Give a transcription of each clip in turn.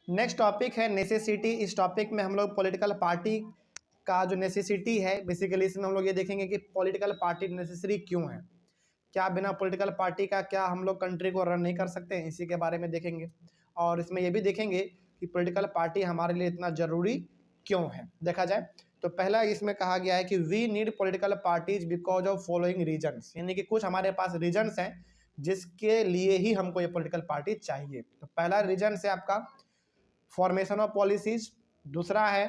Next topic है necessity. इस topic में हम लोग पॉलिटिकल पार्टी का जो नेसेसिटी है, बेसिकली इसमें हम लोग ये देखेंगे कि पॉलिटिकल पार्टी नेसेसरी क्यों है, क्या बिना पॉलिटिकल पार्टी का क्या हम लोग कंट्री को रन नहीं कर सकते हैं, इसी के बारे में देखेंगे। और इसमें ये भी देखेंगे कि पॉलिटिकल पार्टी हमारे लिए इतना ज़रूरी क्यों है। देखा जाए तो पहला इसमें कहा गया है कि we need political parties because of following reasons, यानी कि कुछ हमारे पास रीजन्स हैं जिसके लिए ही हमको ये पॉलिटिकल पार्टी चाहिए। तो पहला रीजन है आपका फॉर्मेशन ऑफ पॉलिसीज, दूसरा है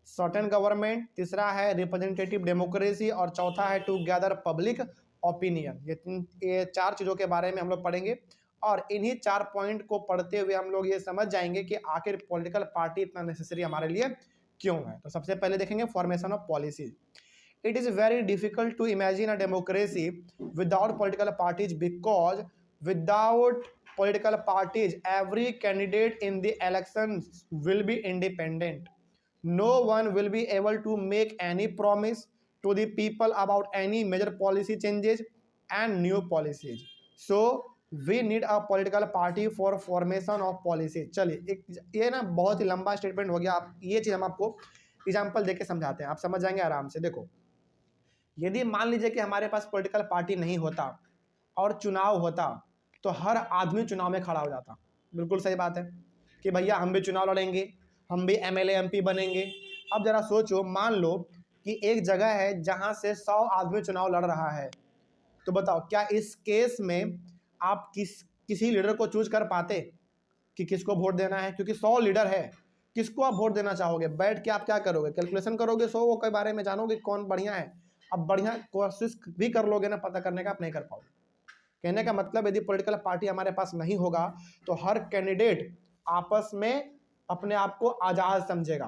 सर्टेन गवर्नमेंट, तीसरा है रिप्रेजेंटेटिव डेमोक्रेसी और चौथा है टू गैदर पब्लिक ओपिनियन। ये चार चीज़ों के बारे में हम लोग पढ़ेंगे और इन्हीं चार पॉइंट को पढ़ते हुए हम लोग ये समझ जाएंगे कि आखिर पॉलिटिकल पार्टी इतना नेसेसरी हमारे लिए क्यों है। तो सबसे पहले देखेंगे formation of policies. It is very difficult to imagine a democracy without political parties because without political parties, every candidate in the elections will be independent. No one will be able to make any promise to the people about any major policy changes and new policies. So we need a political party for formation of policy. चलिए एक ये ना बहुत ही लंबा statement हो गया। आप ये चीज़ हम आपको एग्जाम्पल देके समझाते हैं, आप समझ जाएंगे आराम से। देखो, यदि मान लीजिए कि हमारे पास पॉलिटिकल पार्टी नहीं होता और चुनाव होता तो हर आदमी चुनाव में खड़ा हो जाता। बिल्कुल सही बात है कि भैया हम भी चुनाव लड़ेंगे, हम भी एमएलए एमपी बनेंगे। अब जरा सोचो, मान लो कि एक जगह है जहां से 100 आदमी चुनाव लड़ रहा है, तो बताओ क्या इस केस में आप किसी लीडर को चूज कर पाते कि किसको वोट देना है? क्योंकि 100 लीडर है, किसको आप वोट देना चाहोगे? बैठ के आप क्या करोगे? कैलकुलेशन करोगे 100 के बारे में, जानोगे कौन बढ़िया है। अब बढ़िया कोशिश भी कर लोगे ना पता करने का, आप नहीं कर पाओगे। कहने का मतलब यदि पॉलिटिकल पार्टी हमारे पास नहीं होगा तो हर कैंडिडेट आपस में अपने आप को आज़ाद समझेगा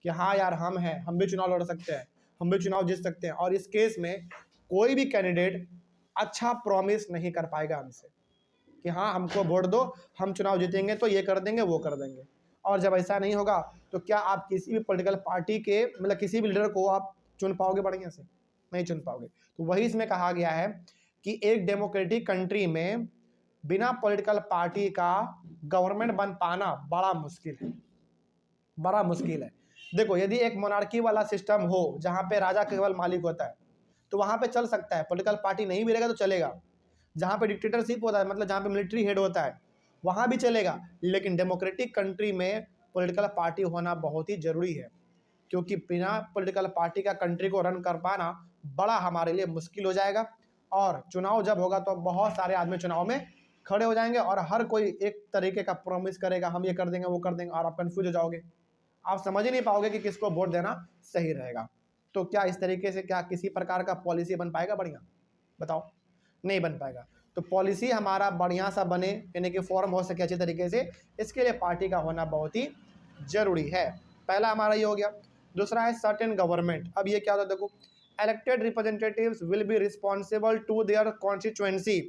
कि हाँ यार हम हैं, हम भी चुनाव लड़ सकते हैं, हम भी चुनाव जीत सकते हैं। और इस केस में कोई भी कैंडिडेट अच्छा प्रॉमिस नहीं कर पाएगा हमसे कि हाँ हमको वोट दो, हम चुनाव जीतेंगे तो ये कर देंगे वो कर देंगे। और जब ऐसा नहीं होगा तो क्या आप किसी भी पॉलिटिकल पार्टी के मतलब किसी भी लीडर को आप चुन पाओगे? बढ़िया से नहीं चुन पाओगे। तो वही इसमें कहा गया है कि एक डेमोक्रेटिक कंट्री में बिना पॉलिटिकल पार्टी का गवर्नमेंट बन पाना बड़ा मुश्किल है, बड़ा मुश्किल है। देखो, यदि एक मोनार्की वाला सिस्टम हो जहाँ पे राजा केवल मालिक होता है तो वहाँ पे चल सकता है, पॉलिटिकल पार्टी नहीं भी रहेगा तो चलेगा। जहाँ पे डिक्टेटरशिप होता है, मतलब जहाँ पे मिलिट्री हेड होता है, वहाँ भी चलेगा। लेकिन डेमोक्रेटिक कंट्री में पॉलिटिकल पार्टी होना बहुत ही ज़रूरी है, क्योंकि बिना पॉलिटिकल पार्टी का कंट्री को रन कर पाना बड़ा हमारे लिए मुश्किल हो जाएगा। और चुनाव जब होगा तो बहुत सारे आदमी चुनाव में खड़े हो जाएंगे और हर कोई एक तरीके का प्रॉमिस करेगा, हम ये कर देंगे वो कर देंगे, और आप कंफ्यूज हो जाओगे, आप समझ ही नहीं पाओगे कि किसको वोट देना सही रहेगा। तो क्या इस तरीके से क्या किसी प्रकार का पॉलिसी बन पाएगा बढ़िया? बताओ, नहीं बन पाएगा। तो पॉलिसी हमारा बढ़िया सा बने, यानी कि फॉर्म हो सके अच्छे तरीके से, इसके लिए पार्टी का होना बहुत ही जरूरी है। पहला हमारा ये हो गया। दूसरा है सर्टेन गवर्नमेंट। अब ये क्या होता है? देखो, elected representatives will be responsible to their constituency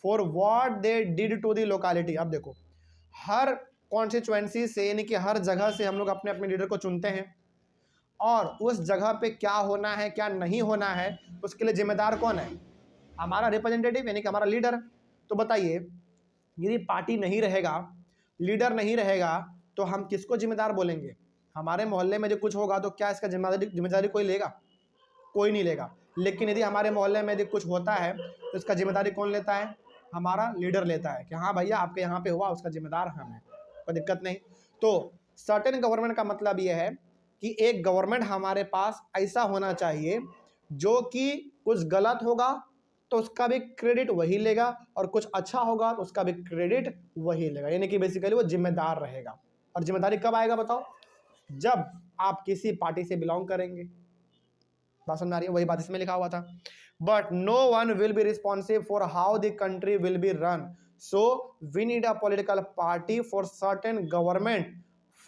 for what they did to the locality. अब देखो, हर कॉन्स्टिट्यूएंसी से यानी कि हर जगह से हम लोग अपने अपने लीडर को चुनते हैं और उस जगह पे क्या होना है क्या नहीं होना है उसके लिए जिम्मेदार कौन है? हमारा रिप्रेजेंटेटिव, यानी कि हमारा लीडर। तो बताइए, यदि पार्टी नहीं रहेगा, लीडर नहीं रहेगा, तो हम किसको जिम्मेदार बोलेंगे? हमारे मोहल्ले में जो कुछ होगा तो क्या इसका जिम्मेदारी कोई लेगा? कोई नहीं लेगा। लेकिन यदि हमारे मोहल्ले में यदि कुछ होता है तो इसका जिम्मेदारी कौन लेता है? हमारा लीडर लेता है कि हाँ भैया आपके यहाँ पे हुआ, उसका जिम्मेदार हम हैं, कोई दिक्कत नहीं। तो सर्टेन गवर्नमेंट का मतलब ये है कि एक गवर्नमेंट हमारे पास ऐसा होना चाहिए जो कि कुछ गलत होगा तो उसका भी क्रेडिट वही लेगा और कुछ अच्छा होगा तो उसका भी क्रेडिट वही लेगा, यानी कि बेसिकली वो जिम्मेदार रहेगा। और जिम्मेदारी कब आएगा बताओ? जब आप किसी पार्टी से बिलोंग करेंगे। बात समझ आ रही है? वही बात इसमें लिखा हुआ था। But no one will be responsible for how the country will be run, so we need a political party for certain government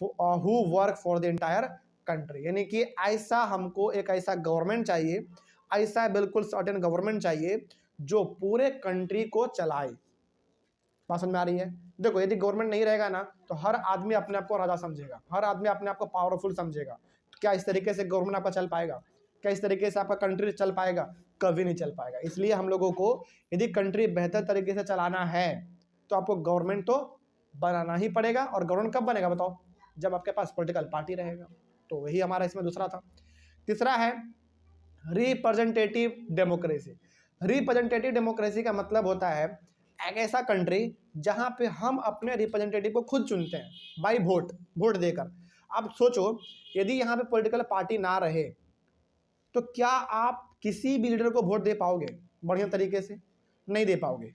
who work for the entire country. यानी कि ऐसा हमको एक ऐसा गवर्नमेंट चाहिए, ऐसा बिल्कुल सर्टेन गवर्नमेंट चाहिए जो पूरे कंट्री को चलाए। बात समझ में आ रही है? देखो, यदि गवर्नमेंट नहीं रहेगा ना तो हर आदमी अपने आप को राजा समझेगा, हर आदमी अपने आप को पावरफुल समझेगा। तो क्या इस तरीके से गवर्नमेंट आपका चल पाएगा? क्या इस तरीके से आपका कंट्री चल पाएगा? कभी नहीं चल पाएगा। इसलिए हम लोगों को यदि कंट्री बेहतर तरीके से चलाना है तो आपको गवर्नमेंट तो बनाना ही पड़ेगा। और गवर्नमेंट कब बनेगा बताओ? जब आपके पास पॉलिटिकल पार्टी रहेगा। तो वही हमारा इसमें दूसरा था। तीसरा है रिप्रेजेंटेटिव डेमोक्रेसी। रिप्रेजेंटेटिव डेमोक्रेसी का मतलब होता है एक ऐसा कंट्री जहां पे हम अपने रिप्रेजेंटेटिव को खुद चुनते हैं बाय वोट देकर। आप सोचो, यदि यहाँ पे पॉलिटिकल पार्टी ना रहे तो क्या आप किसी भी लीडर को वोट दे पाओगे बढ़िया तरीके से? नहीं दे पाओगे,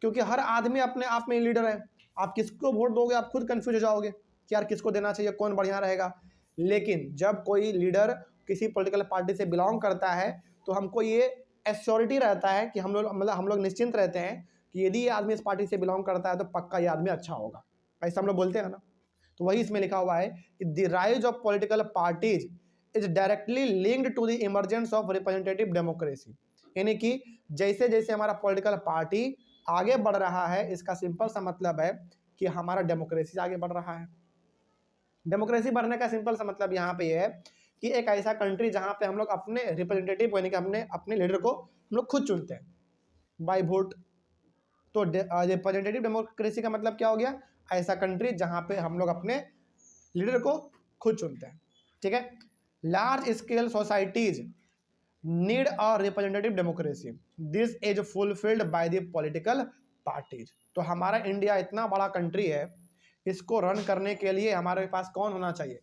क्योंकि हर आदमी अपने आप में लीडर है। आप किसको वोट दोगे आप खुद कंफ्यूज हो जाओगे कि यार किसको देना चाहिए, कौन बढ़िया रहेगा। लेकिन जब कोई लीडर किसी पॉलिटिकल पार्टी से बिलोंग करता है तो हमको ये एश्योरिटी रहता है कि हम लोग निश्चिंत रहते हैं कि यदि ये आदमी इस पार्टी से बिलोंग करता है तो पक्का ये आदमी अच्छा होगा। ऐसा हम लोग बोलते हैं ना। तो वही इसमें लिखा हुआ है कि the rise of political parties is directly linked to the emergence of representative democracy. यानी कि जैसे जैसे हमारा पॉलिटिकल पार्टी आगे बढ़ रहा है, इसका सिंपल सा मतलब है कि हमारा डेमोक्रेसी आगे बढ़ रहा है। डेमोक्रेसी बढ़ने का सिंपल सा मतलब यहाँ पे ये है कि एक ऐसा कंट्री जहाँ पे हम लोग अपने रिप्रेजेंटेटिव यानी कि अपने लीडर को हम लोग खुद चुनते हैं बाय वोट। तो रिप्रेजेंटेटिव डेमोक्रेसी का मतलब क्या हो गया? ऐसा कंट्री जहाँ पे हम लोग अपने लीडर को खुद चुनते हैं। ठीक है। Large scale societies need a representative democracy, this is fulfilled by the political parties. तो हमारा इंडिया इतना बड़ा कंट्री है, इसको रन करने के लिए हमारे पास कौन होना चाहिए?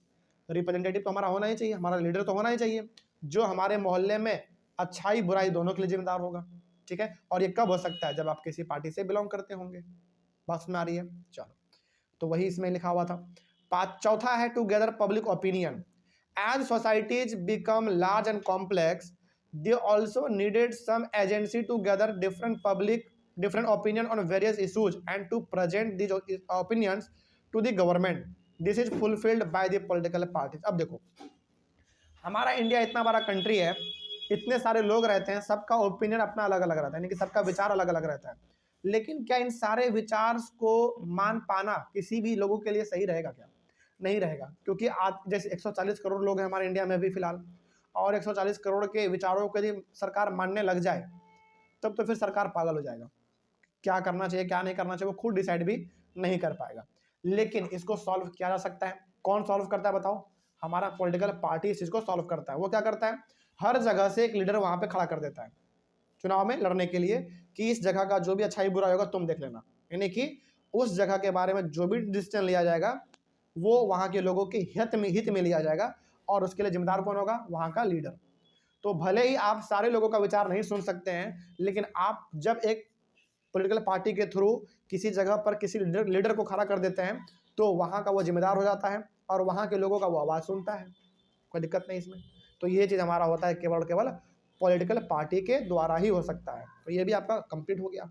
रिप्रेजेंटेटिव तो हमारा होना ही चाहिए, हमारा लीडर तो होना ही चाहिए, जो हमारे मोहल्ले में अच्छाई बुराई दोनों के लिए जिम्मेदार होगा। ठीक है। और ये कब हो सकता है? जब आप किसी पार्टी से बिलोंग करते होंगे। बात में आ रही है? चलो, तो वही इसमें लिखा हुआ था। चौथा है to gather public opinion. As societies become large and complex, they also needed some agency to gather different opinion on various issues and to present these opinions to the government. This is fulfilled by the political parties. अब देखो, हमारा India इतना बड़ा country है, इतने सारे लोग रहते हैं, सबका ओपिनियन अपना अलग अलग रहता है, यानी कि सबका विचार अलग अलग रहता है। लेकिन क्या इन सारे विचार को मान पाना किसी भी लोगों के लिए सही रहेगा? क्या नहीं रहेगा, क्योंकि आज जैसे 140 करोड़ लोग हैं हमारे इंडिया में भी फिलहाल, और 140 करोड़ के विचारों को यदि सरकार मानने लग जाए तब तो फिर सरकार पागल हो जाएगा। क्या करना चाहिए क्या नहीं करना चाहिए वो खुद डिसाइड भी नहीं कर पाएगा। लेकिन इसको सॉल्व किया जा सकता है। कौन सॉल्व करता है बताओ? हमारा पॉलिटिकल पार्टी इस चीज को सॉल्व करता है। वो क्या करता है? हर जगह से एक लीडर वहां पे खड़ा कर देता है चुनाव में लड़ने के लिए कि इस जगह का जो भी अच्छाई बुरा होगा तुम देख लेना। यानी कि उस जगह के बारे में जो भी डिसीजन लिया जाएगा वो वहां के लोगों के हित में लिया जाएगा, और उसके लिए जिम्मेदार कौन होगा? वहां का लीडर। तो भले ही आप सारे लोगों का विचार नहीं सुन सकते हैं, लेकिन आप जब एक पॉलिटिकल पार्टी के थ्रू किसी जगह पर किसी लीडर को खड़ा कर देते हैं तो वहां का वो जिम्मेदार हो जाता है और वहां के लोगों का वो आवाज़ सुनता है। कोई दिक्कत नहीं इसमें। तो ये चीज़ हमारा होता है केवल और केवल पॉलिटिकल पार्टी के द्वारा ही हो सकता है। तो ये भी आपका कंप्लीट हो गया।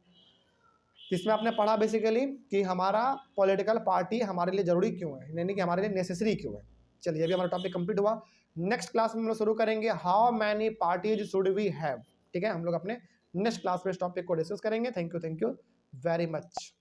इसमें आपने पढ़ा बेसिकली कि हमारा पॉलिटिकल पार्टी हमारे लिए ज़रूरी क्यों है, यानी कि हमारे लिए नेसेसरी क्यों है। चलिए, अभी हमारा टॉपिक कंप्लीट हुआ। नेक्स्ट क्लास में हम लोग शुरू करेंगे how many parties should we have. ठीक है, हम लोग अपने नेक्स्ट क्लास में इस टॉपिक को डिस्कस करेंगे। Thank you very much.